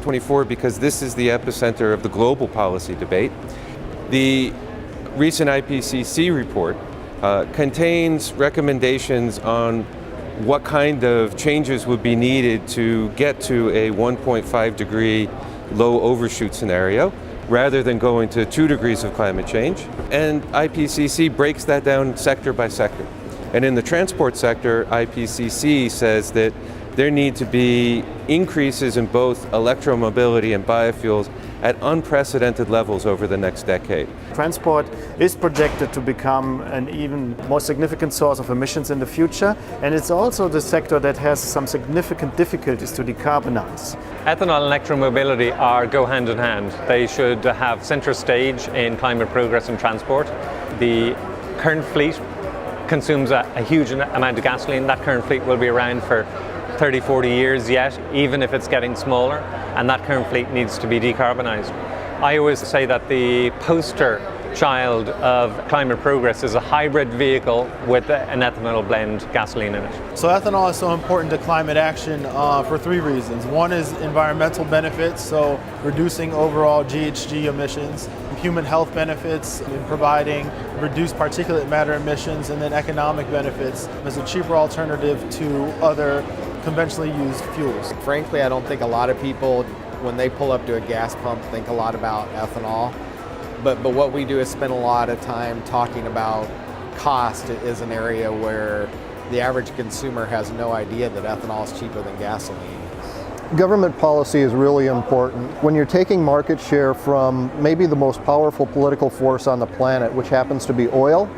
COP24 because this is the epicenter of the global policy debate. The recent IPCC report contains recommendations on what kind of changes would be needed to get to a 1.5 degree low overshoot scenario, rather than going to 2 degrees of climate change. And IPCC breaks that down sector by sector. And in the transport sector, IPCC says that there need to be increases in both electromobility and biofuels at unprecedented levels over the next decade. Transport is projected to become an even more significant source of emissions in the future, and it's also the sector that has some significant difficulties to decarbonize. Ethanol and electromobility go hand in hand. They should have center stage in climate progress and transport. The current fleet consumes a huge amount of gasoline. That current fleet will be around for 30, 40 years yet, even if it's getting smaller, and that current fleet needs to be decarbonised. I always say that the poster child of climate progress is a hybrid vehicle with an ethanol blend gasoline in it. So ethanol is so important to climate action for 3 reasons. One is environmental benefits, so reducing overall GHG emissions, human health benefits in providing reduced particulate matter emissions, and then economic benefits as a cheaper alternative to other conventionally used fuels. Frankly, I don't think a lot of people, when they pull up to a gas pump, think a lot about ethanol. But what we do is spend a lot of time talking about cost is an area where the average consumer has no idea that ethanol is cheaper than gasoline. Government policy is really important. When you're taking market share from maybe the most powerful political force on the planet, which happens to be oil,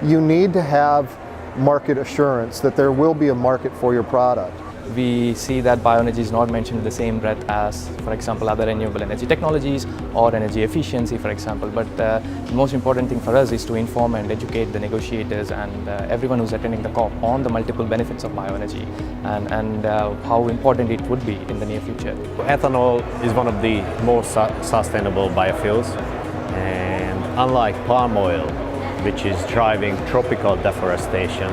you need to have market assurance that there will be a market for your product. We see that bioenergy is not mentioned in the same breath as, for example, other renewable energy technologies or energy efficiency, for example. But the most important thing for us is to inform and educate the negotiators and everyone who's attending the COP on the multiple benefits of bioenergy and how important it would be in the near future. Ethanol is one of the most sustainable biofuels, and unlike palm oil, which is driving tropical deforestation,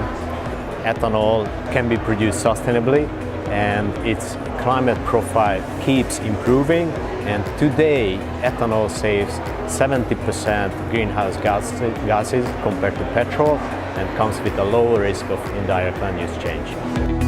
ethanol can be produced sustainably, and its climate profile keeps improving. And today, ethanol saves 70% greenhouse gases compared to petrol and comes with a low risk of indirect land use change.